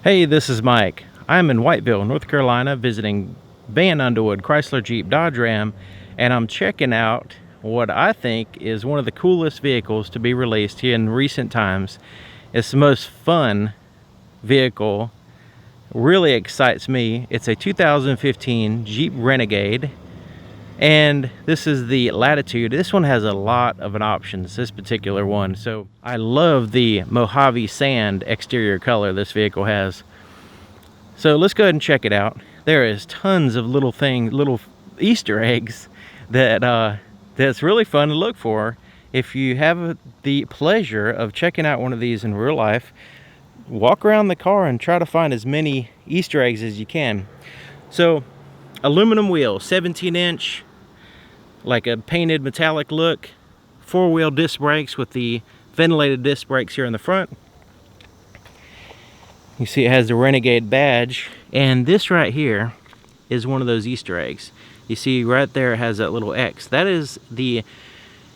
Hey, this is Mike. I'm in Whiteville, North Carolina, visiting Van Underwood Chrysler Jeep Dodge Ram, and I'm checking out what I think is one of the coolest vehicles to be released here in recent times. It's the most fun vehicle, really excites me. It's a 2015 Jeep Renegade, and this is the Latitude. This one has a lot of options, this particular one. So I love the Mojave sand exterior color this vehicle has. So let's go ahead and check it out. There is tons of little things, little Easter eggs that's really fun to look for. If you have the pleasure of checking out one of these in real life, walk around the car and try to find as many Easter eggs as you can. So aluminum wheels, 17-inch, like a painted metallic look, four-wheel disc brakes with the ventilated disc brakes here in the front. You see it has the Renegade badge, and this right here is one of those Easter eggs. You see right there it has that little X. That is the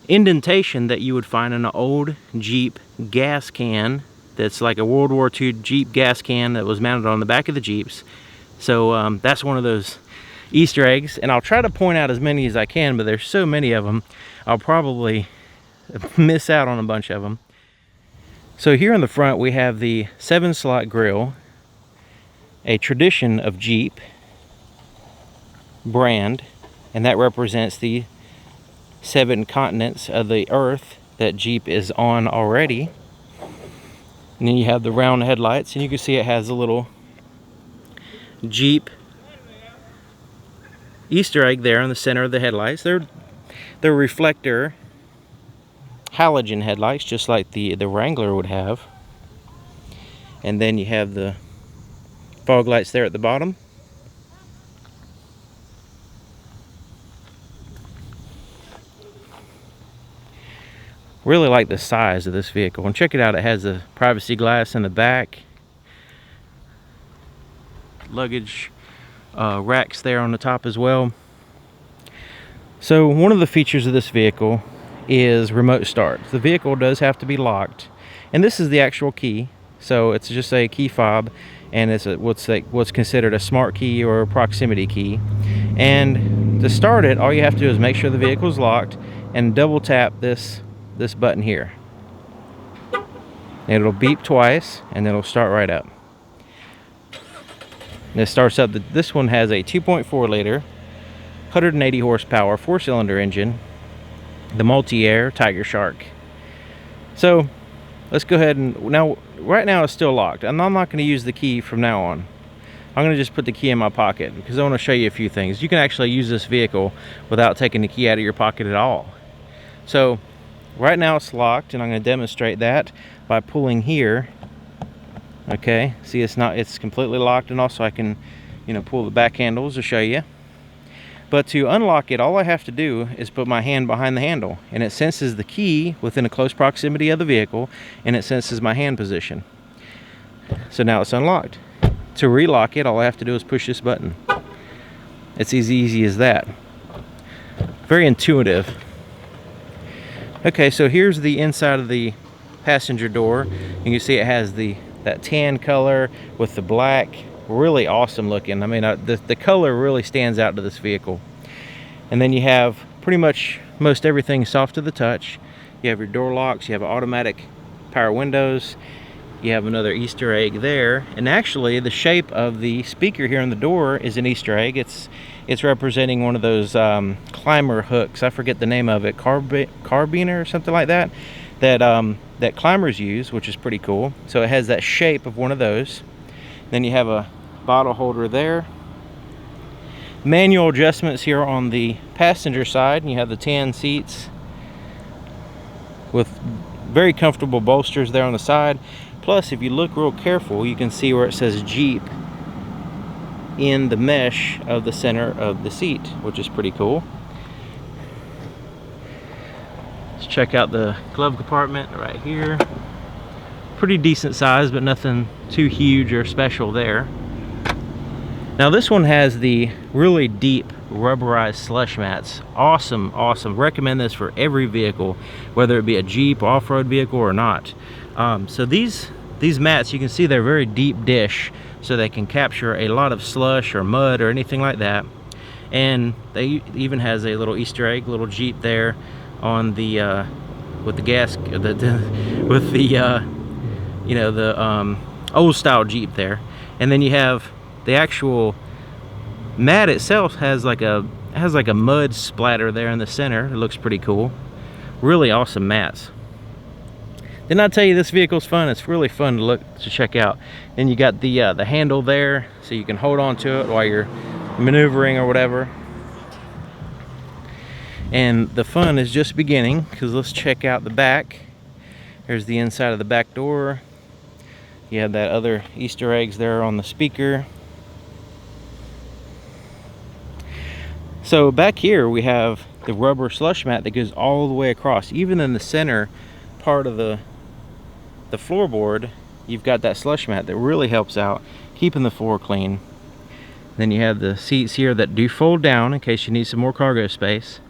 indentation that you would find in an old Jeep gas can that's like a World War II Jeep gas can that was mounted on the back of the Jeeps. So that's one of those Easter eggs, and I'll try to point out as many as I can, but there's so many of them I'll probably miss out on a bunch of them. So here in the front we have the 7-slot grille, a tradition of Jeep brand, and that represents the 7 continents of the earth that Jeep is on already. And then you have the round headlights, and you can see it has a little Jeep Easter egg there in the center of the headlights. They're reflector halogen headlights, just like the Wrangler would have. And then you have the fog lights there at the bottom. Really like the size of this vehicle, and check it out, it has a privacy glass in the back, luggage racks there on the top as well. So one of the features of this vehicle is remote start. The vehicle does have to be locked, and this is the actual key. So it's just a key fob, and it's what's considered a smart key or a proximity key. And to start it, all you have to do is make sure the vehicle is locked and double tap this button here. And it'll beep twice, and it'll start right up. And it starts up. This one has a 2.4 liter, 180 horsepower, 4-cylinder engine, the multi-air Tiger Shark. So let's go ahead and right now it's still locked, and I'm not going to use the key from now on. I'm going to just put the key in my pocket because I want to show you a few things. You can actually use this vehicle without taking the key out of your pocket at all. So right now it's locked, and I'm going to demonstrate that by pulling here. Okay, see it's completely locked, and also I can pull the back handles to show you. But to unlock it, all I have to do is put my hand behind the handle, and it senses the key within a close proximity of the vehicle, and it senses my hand position. So now it's unlocked. To relock it, all I have to do is push this button. It's as easy as that. Very intuitive. Okay, so here's the inside of the passenger door. You can see it has that tan color with the black. Really awesome looking. I mean, the color really stands out to this vehicle. And then you have pretty much most everything soft to the touch. You have your door locks, you have automatic power windows, you have another Easter egg there, and actually the shape of the speaker here on the door is an Easter egg. It's representing one of those climber hooks. I forget the name of it, carbiner or something like that, that climbers use, which is pretty cool. So it has that shape of one of those. Then you have a bottle holder there. Manual adjustments here on the passenger side, and you have the tan seats with very comfortable bolsters there on the side. Plus, if you look real careful, you can see where it says Jeep in the mesh of the center of the seat, which is pretty cool. Let's check out the glove compartment right here. Pretty decent size, but nothing too huge or special there. Now this one has the really deep rubberized slush mats. Awesome, awesome. Recommend this for every vehicle, whether it be a Jeep off-road vehicle or not. So these these mats, you can see they're very deep dish, so they can capture a lot of slush or mud or anything like that. And they even has a little Easter egg, little Jeep there on the with the gas, with the you know, the old style Jeep there. And then you have the actual mat itself has like a mud splatter there in the center. It looks pretty cool. Really awesome mats. Didn't I tell you this vehicle's fun? It's really fun to check out. And you got the handle there, so you can hold on to it while you're maneuvering or whatever. And the fun is just beginning, because let's check out the back. Here's the inside of the back door. You have that other Easter eggs there on the speaker. So back here we have the rubber slush mat that goes all the way across. Even in the center part of the floorboard, you've got that slush mat that really helps out keeping the floor clean. Then you have the seats here that do fold down in case you need some more cargo space.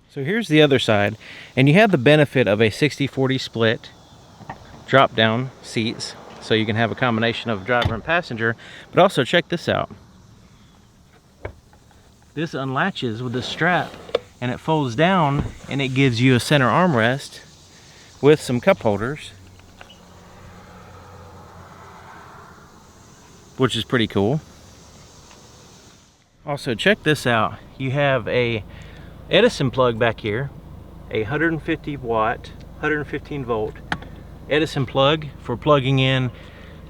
So here's the other side, and you have the benefit of a 60-40 split drop down seats, so you can have a combination of driver and passenger. But also check this out. This unlatches with this strap and it folds down, and it gives you a center armrest with some cup holders, which is pretty cool. Also check this out. You have a Edison plug back here, a 150 watt, 115 volt Edison plug for plugging in.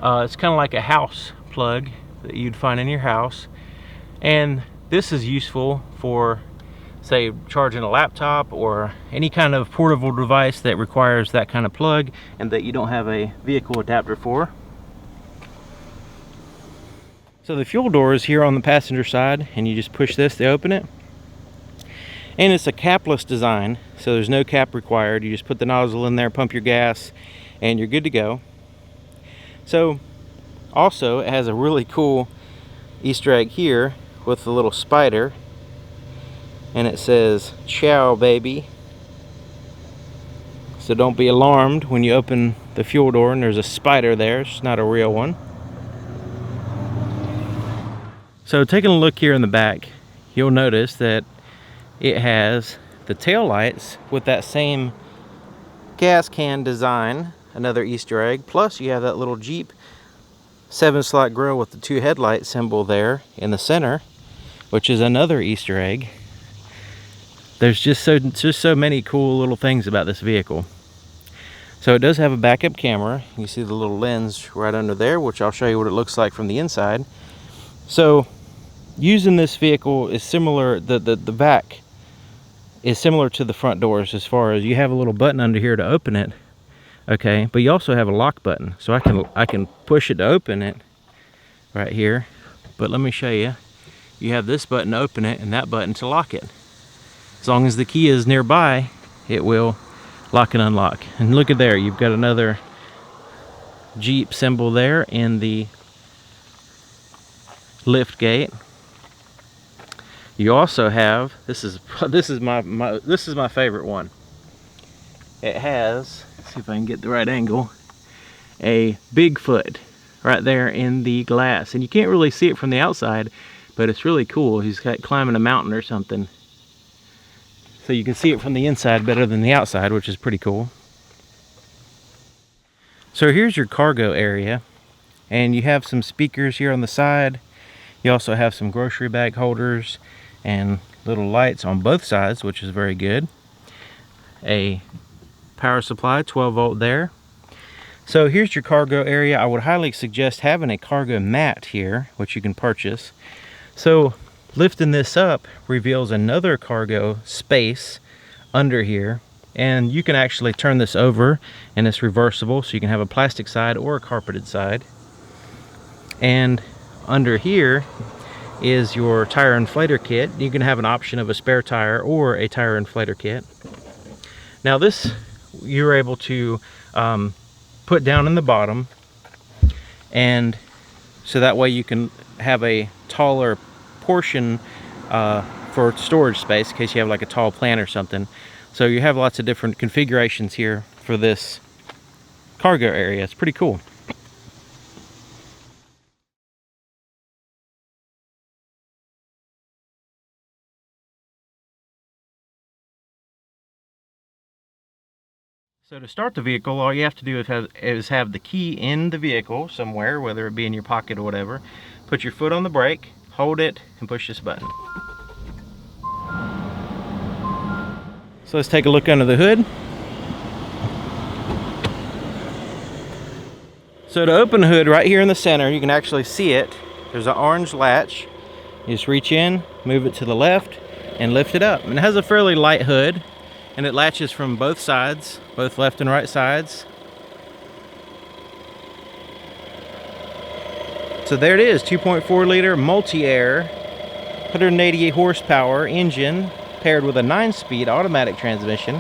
It's kind of like a house plug that you'd find in your house. And this is useful for, say, charging a laptop or any kind of portable device that requires that kind of plug and that you don't have a vehicle adapter for. So the fuel door is here on the passenger side, and you just push this to open it. And it's a capless design, so there's no cap required. You just put the nozzle in there, pump your gas, and you're good to go. So also it has a really cool Easter egg here with the little spider, and it says "Ciao baby," so don't be alarmed when you open the fuel door and there's a spider there. It's not a real one. So taking a look here in the back, you'll notice that it has the tail lights with that same gas can design, another Easter egg. Plus you have that little Jeep 7-slot grill with the 2 headlight symbol there in the center, which is another Easter egg. There's just so many cool little things about this vehicle. So it does have a backup camera. You see the little lens right under there, which I'll show you what it looks like from the inside. So using this vehicle is similar, the back is similar to the front doors, as far as you have a little button under here to open it, okay, but you also have a lock button, so I can push it to open it right here. But let me show you. You have this button to open it and that button to lock it. As long as the key is nearby, it will lock and unlock. And look at there, you've got another Jeep symbol there in the lift gate. You also have, this is my favorite one. It has, let's see if I can get the right angle, a Bigfoot right there in the glass, and you can't really see it from the outside, but it's really cool. He's climbing a mountain or something, so you can see it from the inside better than the outside, which is pretty cool. So here's your cargo area, and you have some speakers here on the side. You also have some grocery bag holders and little lights on both sides, which is very good. A power supply, 12 volt there. So here's your cargo area. I would highly suggest having a cargo mat here, which you can purchase. So lifting this up reveals another cargo space under here, and you can actually turn this over, and it's reversible, so you can have a plastic side or a carpeted side. And under here is your tire inflator kit. You can have an option of a spare tire or a tire inflator kit. Now this you're able to put down in the bottom, and so that way you can have a taller portion for storage space in case you have like a tall plant or something. So you have lots of different configurations here for this cargo area. It's pretty cool. So to start the vehicle, all you have to do is have the key in the vehicle somewhere, whether it be in your pocket or whatever. Put your foot on the brake, hold it, and push this button. So let's take a look under the hood. So to open the hood right here in the center, you can actually see it. There's an orange latch. You just reach in, move it to the left, and lift it up. And it has a fairly light hood, and it latches from both sides, both left and right sides. So there it is, 2.4 liter multi-air, 188 horsepower engine, paired with a 9-speed automatic transmission.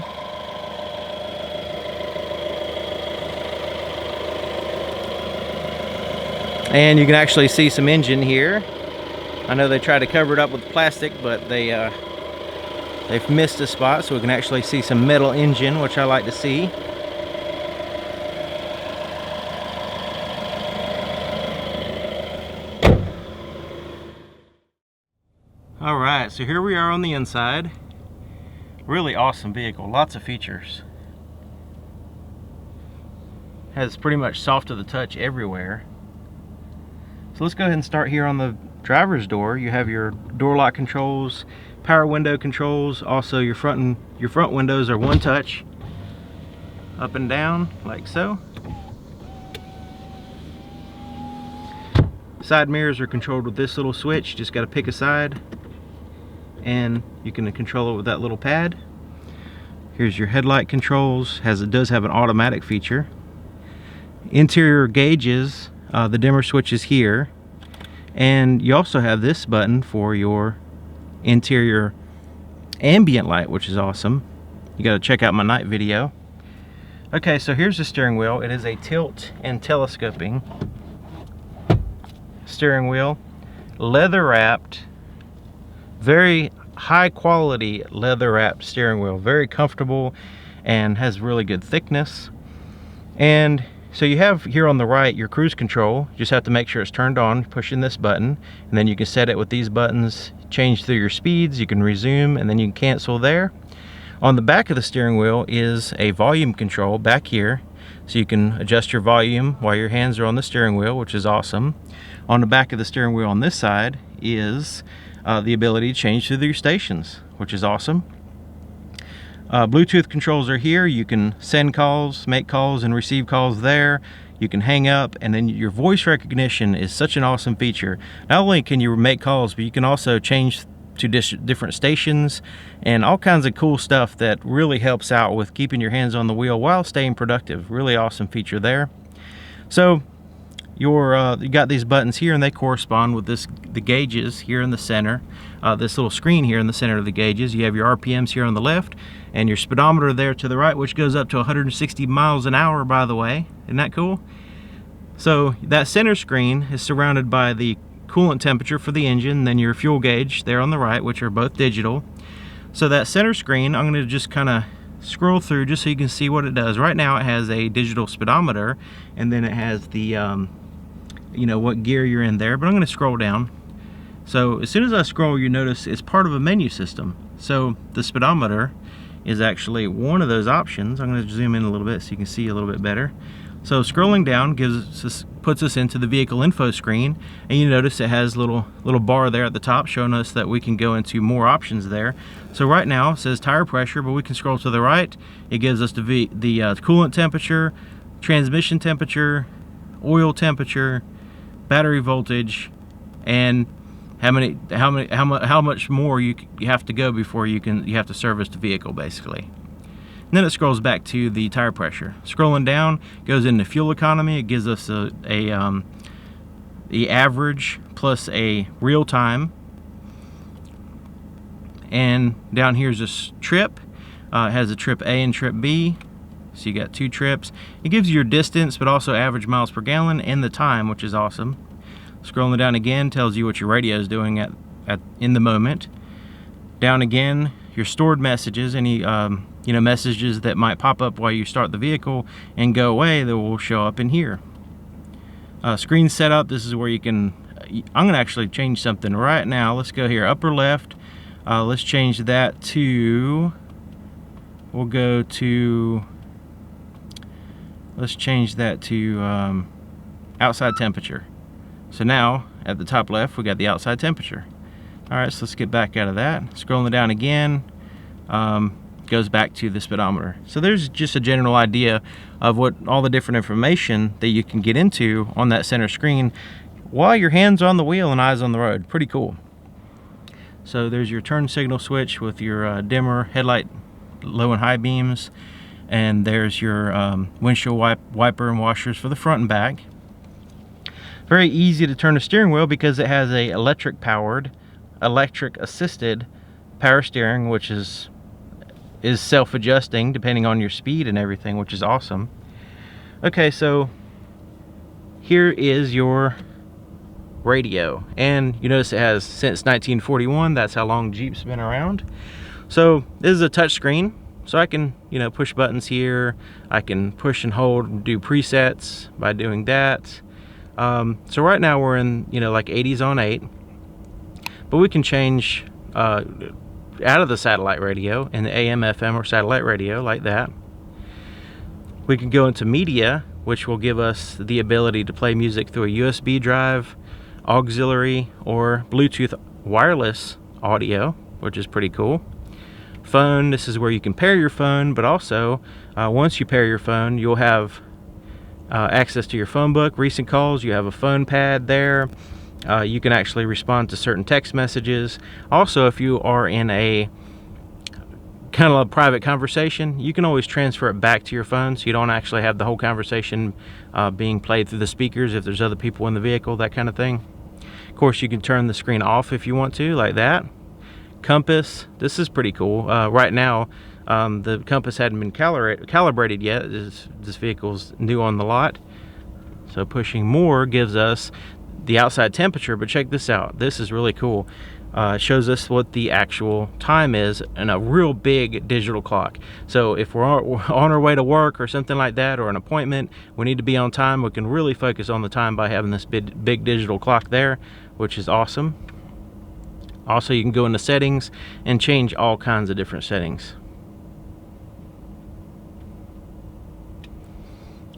And you can actually see some engine here. I know they tried to cover it up with plastic, but they've missed a spot, so we can actually see some metal engine, which I like to see. All right, so here we are on the inside. Really awesome vehicle, lots of features. Has pretty much soft to the touch everywhere. So let's go ahead and start here on the driver's door. You have your door lock controls, power window controls. Also your front windows are one touch, up and down like so. Side mirrors are controlled with this little switch. You just got to pick a side and you can control it with that little pad. Here's your headlight controls. It does have an automatic feature. Interior gauges, the dimmer switch is here, and you also have this button for your interior ambient light, which is awesome. You got to check out my night video. Okay, so here's the steering wheel. It is a tilt and telescoping steering wheel, leather wrapped, very high quality leather wrapped steering wheel, very comfortable and has really good thickness. And so you have here on the right your cruise control. You just have to make sure it's turned on, pushing this button, and then you can set it with these buttons, change through your speeds, you can resume, and then you can cancel there. On the back of the steering wheel is a volume control back here, so you can adjust your volume while your hands are on the steering wheel, which is awesome. On the back of the steering wheel on this side is the ability to change through your stations, which is awesome. Bluetooth controls are here. You can send calls, make calls, and receive calls there. You can hang up, and then your voice recognition is such an awesome feature. Not only can you make calls, but you can also change to different stations and all kinds of cool stuff that really helps out with keeping your hands on the wheel while staying productive. Really awesome feature there. So you got these buttons here, and they correspond with the gauges here in the center. This little screen here in the center of the gauges. You have your RPMs here on the left and your speedometer there to the right, which goes up to 160 miles an hour, by the way. Isn't that cool? So that center screen is surrounded by the coolant temperature for the engine, then your fuel gauge there on the right, which are both digital. So that center screen, I'm going to just kind of scroll through just so you can see what it does. Right now it has a digital speedometer, and then it has the you know, what gear you're in there, but I'm going to scroll down. So as soon as I scroll, you notice it's part of a menu system. So the speedometer is actually one of those options. I'm going to zoom in a little bit so you can see a little bit better. So scrolling down puts us into the vehicle info screen, and you notice it has a little bar there at the top showing us that we can go into more options there. So right now it says tire pressure, but we can scroll to the right. It gives us the coolant temperature, transmission temperature, oil temperature, battery voltage, and how much more you have to go before you have to service the vehicle, basically. And then it scrolls back to the tire pressure. Scrolling down goes into fuel economy. It gives us the average plus a real time. And down here is this trip. It has a trip A and trip B. So you got two trips. It gives you your distance, but also average miles per gallon and the time, which is awesome. Scrolling down again tells you what your radio is doing in the moment. Down again, your stored messages, any you know, messages that might pop up while you start the vehicle and go away, that will show up in here. Screen setup, this is where you can, I'm going to actually change something right now. Let's go here, upper left. Let's change that to, we'll go to let's change that to outside temperature. So now at the top left we got the outside temperature. Alright, so let's get back out of that. Scrolling down again, goes back to the speedometer. So there's just a general idea of what all the different information that you can get into on that center screen while your hands on the wheel and eyes on the road. Pretty cool. So there's your turn signal switch with your dimmer, headlight, low and high beams, and there's your windshield wiper and washers for the front and back. Very easy to turn the steering wheel because it has a electric assisted power steering, which is self-adjusting depending on your speed and everything, which is awesome. Okay, so here is your radio, and you notice it has since 1941. That's how long Jeep's been around. So this is a touch screen, so I can, you know, push buttons here. I can push and hold and do presets by doing that. So right now we're in, you know, like 80s on 8, but we can change out of the satellite radio in the AM, FM, or satellite radio like that. We can go into media, which will give us the ability to play music through a USB drive, auxiliary, or Bluetooth wireless audio, which is pretty cool. Phone, this is where you can pair your phone, but also once you pair your phone, you'll have access to your phone book, recent calls. You have a phone pad there. You can actually respond to certain text messages. Also, if you are in a kind of a private conversation, you can always transfer it back to your phone, so you don't actually have the whole conversation being played through the speakers if there's other people in the vehicle, that kind of thing. Of course, you can turn the screen off if you want to, like that. Compass, this is pretty cool. Right now, the compass hadn't been calibrated yet. This vehicle's new on the lot. So pushing more gives us the outside temperature, but check this out. This is really cool. It shows us what the actual time is in a real big digital clock. So if we're on our way to work or something like that, or an appointment, we need to be on time, we can really focus on the time by having this big digital clock there, which is awesome. Also, you can go into settings and change all kinds of different settings.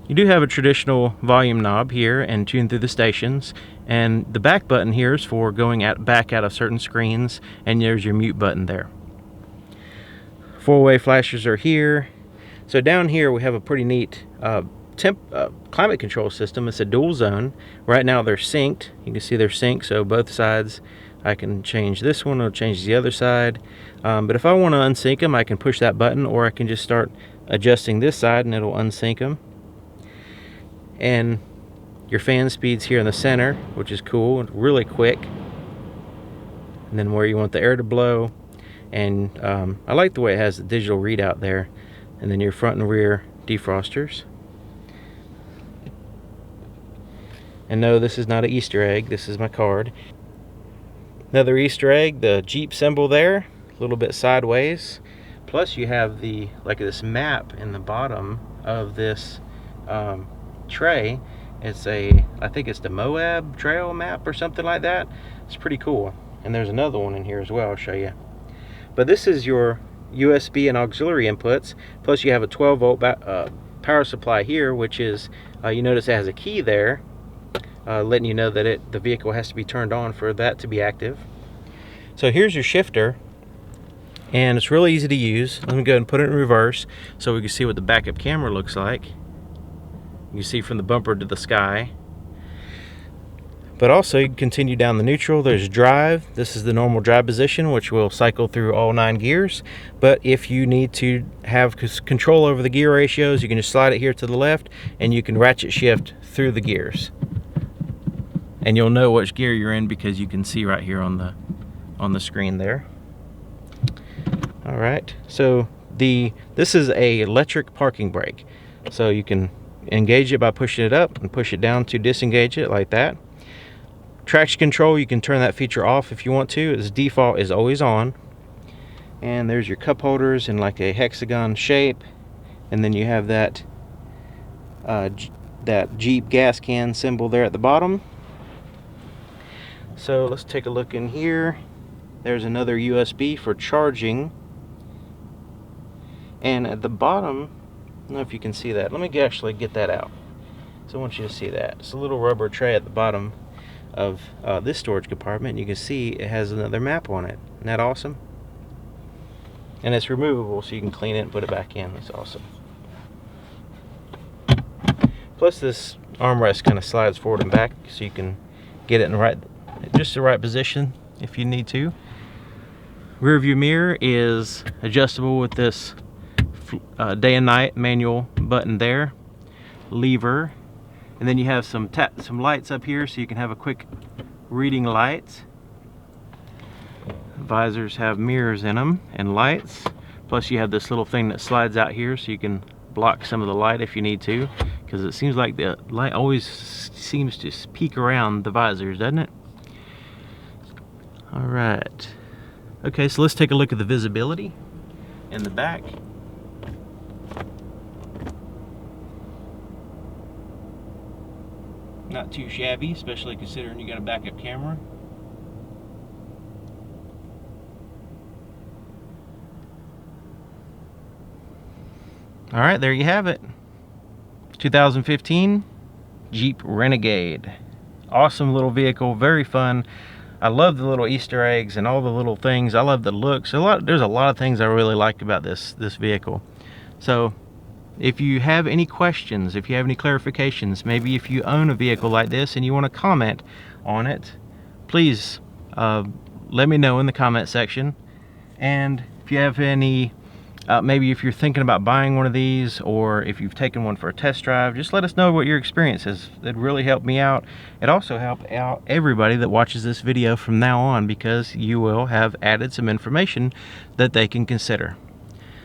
You do have a traditional volume knob here and tune through the stations, and the back button here is for going back out of certain screens, and there's your mute button there. Four-way flashers are here. So down here we have a pretty neat climate control system. It's a dual zone. Right now they're synced. You can see they're synced, so both sides. I can change this one, it'll change the other side. But if I want to unsync them, I can push that button, or I can just start adjusting this side and it'll unsync them. And your fan speeds here in the center, which is cool, really quick. And then where you want the air to blow. And I like the way it has the digital readout there. And then your front and rear defrosters. And no, this is not an Easter egg, this is my card. Another Easter egg, the Jeep symbol there, a little bit sideways. Plus you have the, like this map in the bottom of this tray. It's I think it's the Moab Trail map or something like that. It's pretty cool. And there's another one in here as well, I'll show you. But this is your USB and auxiliary inputs. Plus you have a 12-volt power supply here, which is, you notice it has a key there, letting you know that the vehicle has to be turned on for that to be active. So here's your shifter, and it's really easy to use. Let me go ahead and put it in reverse so we can see what the backup camera looks like. You see from the bumper to the sky. But also you can continue down the neutral. There's drive. This is the normal drive position, which will cycle through all 9 gears. But if you need to have control over the gear ratios, you can just slide it here to the left and you can ratchet shift through the gears. And you'll know which gear you're in because you can see right here on the screen there. All right, so this is a electric parking brake. So you can engage it by pushing it up and push it down to disengage it like that. Traction control, you can turn that feature off if you want to. Its default is always on. And there's your cup holders in like a hexagon shape, and then you have that Jeep gas can symbol there at the bottom. So let's take a look in here. There's another USB for charging, and at the bottom don't know if you can see that. Let me actually get that out. So I want you to see that. It's a little rubber tray at the bottom of this storage compartment. You can see it has another map on it. Isn't that awesome? And it's removable, so you can clean it and put it back in. That's awesome. Plus this armrest kind of slides forward and back, so you can get it in just the right position if you need to. Rear view mirror is adjustable with this day and night manual button there, lever, and then you have some lights up here, so you can have a quick reading light. Visors have mirrors in them and lights. Plus you have this little thing that slides out here, so you can block some of the light if you need to, because it seems like the light always seems to peek around the visors, doesn't it? All right. Okay, so let's take a look at the visibility in the back. Not too shabby, especially considering you got a backup camera. All right, there you have it. 2015 Jeep Renegade. Awesome little vehicle, very fun. I love the little Easter eggs and all the little things. I love the looks. There's a lot of things I really like about this vehicle. So if you have any questions, if you have any clarifications, maybe if you own a vehicle like this and you want to comment on it, please let me know in the comment section. And if you have any, maybe if you're thinking about buying one of these, or if you've taken one for a test drive, just let us know what your experience is. It'd really help me out. It also helped out everybody that watches this video from now on, because you will have added some information that they can consider.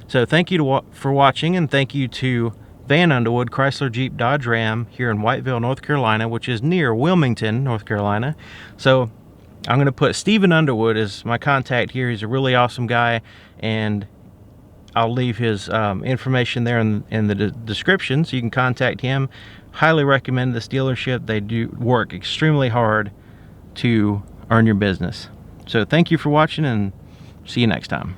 So thank you for watching, and thank you to Van Underwood Chrysler Jeep Dodge Ram here in Whiteville, North Carolina, which is near Wilmington, North Carolina. So I'm going to put Stephen Underwood as my contact here. He's a really awesome guy, and I'll leave his information there in the description, so you can contact him. Highly recommend this dealership. They do work extremely hard to earn your business. So thank you for watching, and see you next time.